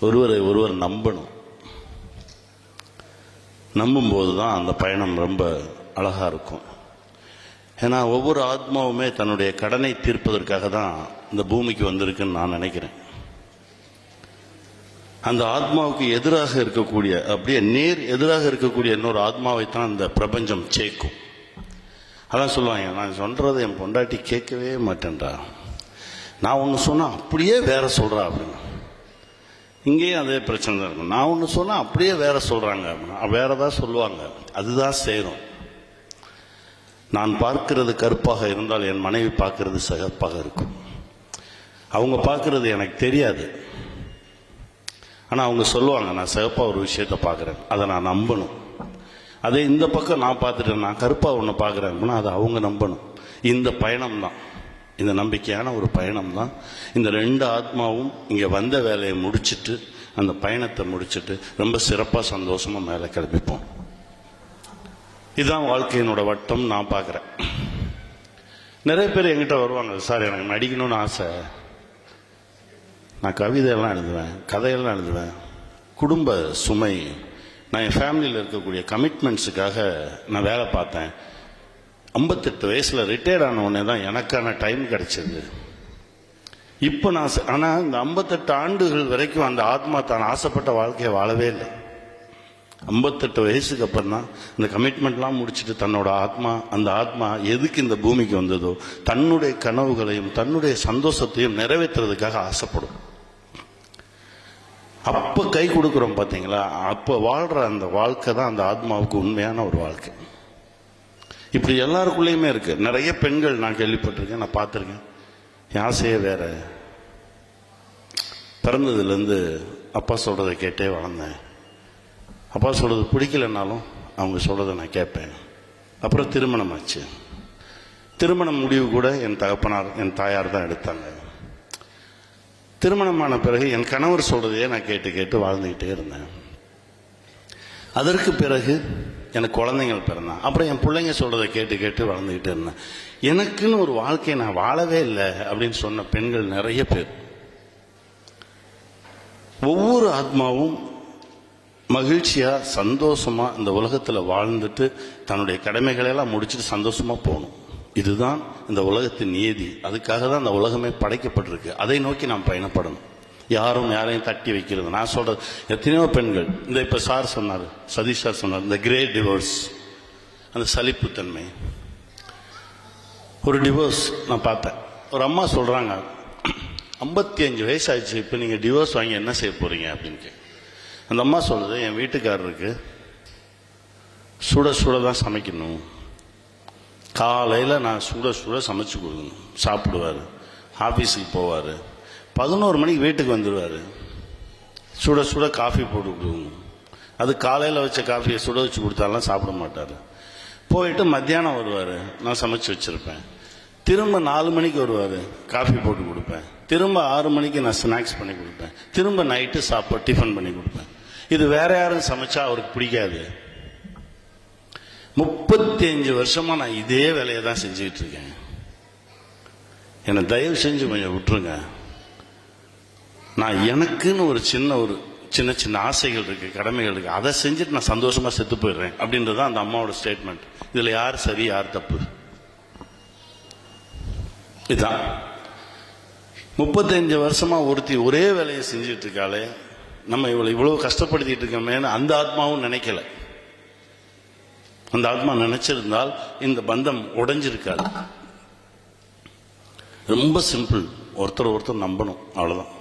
ஒருவரை ஒருவர் நம்பணும். நம்பும்போது தான் அந்த பயணம் ரொம்ப அழகாக இருக்கும். ஏன்னா ஒவ்வொரு ஆத்மாவுமே தன்னுடைய கடனை தீர்ப்பதற்காக தான் இந்த பூமிக்கு வந்திருக்குன்னு நான் நினைக்கிறேன். அந்த ஆத்மாவுக்கு எதிராக இருக்கக்கூடிய, அப்படியே நேர் எதிராக இருக்கக்கூடிய இன்னொரு ஆத்மாவை தான் இந்த பிரபஞ்சம் சேர்க்கும். அதான் சொல்லுவாங்க, நான் சொல்றதை என் பொண்டாட்டி கேட்கவே மாட்டேன்றா, நான் ஒன்று சொன்னால் அப்படியே வேற சொல்றா அப்படின்னு. இங்கேயும் அதே பிரச்சனை தான் இருக்கும். நான் ஒன்று சொன்னால் அப்படியே வேற சொல்றாங்க அப்படின்னா வேற ஏதாவது சொல்லுவாங்க, அதுதான் சேரும். நான் பார்க்கிறது கருப்பாக இருந்தால் என் மனைவி பார்க்கிறது சிகப்பாக இருக்கும். அவங்க பார்க்கறது எனக்கு தெரியாது, ஆனால் அவங்க சொல்லுவாங்க நான் சிகப்பாக ஒரு விஷயத்தை பார்க்குறேன், அதை நான் நம்பணும். அதே இந்த பக்கம் நான் பார்த்துட்டேன், நான் கருப்பாக ஒன்று பார்க்குறேன் அப்படின்னா அதை அவங்க நம்பணும். இந்த பயணம் தான், இந்த நம்பிக்கையான ஒரு பயணம் தான். இந்த ரெண்டு ஆத்மாவும் இங்கே வந்த வேலையை முடிச்சுட்டு, அந்த பயணத்தை முடிச்சுட்டு ரொம்ப சிறப்பாக சந்தோஷமாக மேலே கிளம்பிப்போம். இதுதான் வாழ்க்கையினோட வட்டம் நான் பார்க்குறேன். நிறைய பேர் என்கிட்ட வருவாங்க, சார் எனக்கு நடிக்கணும்னு ஆசை, நான் கவிதையெல்லாம் எழுதுவேன், கதையெல்லாம் எழுதுவேன், குடும்ப சுமை, நான் என் ஃபேமிலியில் இருக்கக்கூடிய கமிட்மெண்ட்ஸுக்காக நான் வேலை பார்த்தேன், 58 வயசில் ரிட்டையர்ட் ஆன உடனே தான் எனக்கான டைம் கிடைச்சது. இப்போ நான் ஆனால் இந்த 58 ஆண்டுகள் வரைக்கும் அந்த ஆத்மா தான் ஆசைப்பட்ட வாழ்க்கையை வாழவே இல்லை. 58 வயசுக்கு அப்புறம் தான் இந்த கமிட்மெண்ட்லாம் முடிச்சுட்டு தன்னோட ஆத்மா, அந்த ஆத்மா எதுக்கு இந்த பூமிக்கு வந்ததோ தன்னுடைய கனவுகளையும் தன்னுடைய சந்தோஷத்தையும் நிறைவேற்றுறதுக்காக ஆசைப்படும். அப்போ கை கொடுக்குறோம் பார்த்தீங்களா, அப்போ வாழ்கிற அந்த வாழ்க்கை தான் அந்த ஆத்மாவுக்கு உண்மையான ஒரு வாழ்க்கை. இப்படி எல்லாருக்குள்ளேயுமே இருக்கு. நிறைய பெண்கள் நான் கேள்விப்பட்டிருக்கேன், நான் பார்த்துருக்கேன், என் ஆசையே வேற, பிறந்ததுலேருந்து அப்பா சொல்கிறத கேட்டே வளர்ந்தேன், அப்பா சொல்கிறது பிடிக்கலனாலும் அவங்க சொல்கிறத நான் கேட்பேன். அப்புறம் திருமணம் ஆச்சு. திருமணம் முடிவு கூட என் தகப்பனார் என் தாயார் தான் எடுத்தாங்க. திருமணமான பிறகு என் கணவர் சொல்றதையே நான் கேட்டு கேட்டு வாழ்ந்துக்கிட்டே இருந்தேன். அதற்கு பிறகு எனக்கு குழந்தைங்கள் பிறந்தான். அப்புறம் என் பிள்ளைங்க சொல்றதை கேட்டு கேட்டு வளர்ந்துக்கிட்டே இருந்தேன். எனக்குன்னு ஒரு வாழ்க்கையை நான் வாழவே இல்லை அப்படின்னு சொன்ன பெண்கள் நிறைய பேர். ஒவ்வொரு ஆத்மாவும் மகிழ்ச்சியா சந்தோஷமா இந்த உலகத்துல வாழ்ந்துட்டு தன்னுடைய கடமைகளை எல்லாம் முடிச்சுட்டு சந்தோஷமா போகணும். இதுதான் இந்த உலகத்தின் நியதி. அதுக்காக தான் இந்த உலகமே படைக்கப்பட்டிருக்கு. அதை நோக்கி நாம் பயணப்படணும். யாரும் யாரையும் தட்டி வைக்கிறது, நான் சொல்றது எத்தனையோ பெண்கள், இந்த இப்ப சார் சொன்னார், சதீஷ் சார் சொன்னார், இந்த கிரேட் டிவோர்ஸ், அந்த சலிப்புத்தன்மை. ஒரு டிவோர்ஸ் நான் பார்த்தேன். ஒரு அம்மா சொல்றாங்க, 55 வயசு ஆயிடுச்சு, இப்ப நீங்க டிவோர்ஸ் வாங்கி என்ன செய்ய போறீங்க அப்படின்னு. அந்த அம்மா சொல்றது, என் வீட்டுக்காரருக்கு சுட சுட தான் சமைக்கணும், காலையில் நான் சுட சுட சமைச்சு கொடுக்கணும், சாப்பிடுவார், ஆஃபீஸுக்கு போவார், 11 மணிக்கு வீட்டுக்கு வந்துடுவார், சுட சுட காஃபி போட்டு கொடுக்கணும். அது காலையில் வச்ச காஃபியை சுட வச்சு கொடுத்தாலாம் சாப்பிட மாட்டார். போயிட்டு மத்தியானம் வருவார், நான் சமைச்சு வச்சுருப்பேன். திரும்ப 4 மணிக்கு வருவார், காஃபி போட்டு கொடுப்பேன். திரும்ப 6 மணிக்கு நான் ஸ்நாக்ஸ் பண்ணி கொடுப்பேன். திரும்ப நைட்டு சாப்பாடு டிஃபன் பண்ணி கொடுப்பேன். இது வேற யாரும் சமைச்சா அவருக்கு பிடிக்காது. 35 வருஷமா நான் இதே வேலையை தான் செஞ்சுக்கிட்டு இருக்கேன். என்னை தயவு செஞ்சு கொஞ்சம் விட்டுருங்க. நான் எனக்குன்னு ஒரு சின்ன சின்ன ஆசைகள் இருக்கு, கடமைகள் இருக்கு, அதை செஞ்சுட்டு நான் சந்தோஷமா செத்து போயிடுறேன் அப்படின்றது அந்த அம்மாவோட ஸ்டேட்மெண்ட். இதுல யார் சரி யார் தப்பு? இதுதான் 35 வருஷமா ஒருத்தி ஒரே வேலையை செஞ்சுட்டு இருக்காளே, நம்ம இவ்வளவு கஷ்டப்படுத்திட்டு இருக்கோமேன்னு அந்த ஆத்மாவும் நினைக்கல. அந்த ஆத்மா நினைச்சிருந்தால் இந்த பந்தம் உடைஞ்சிருக்காது. ரொம்ப சிம்பிள், ஒருத்தர் நம்பணும், அவ்வளவுதான்.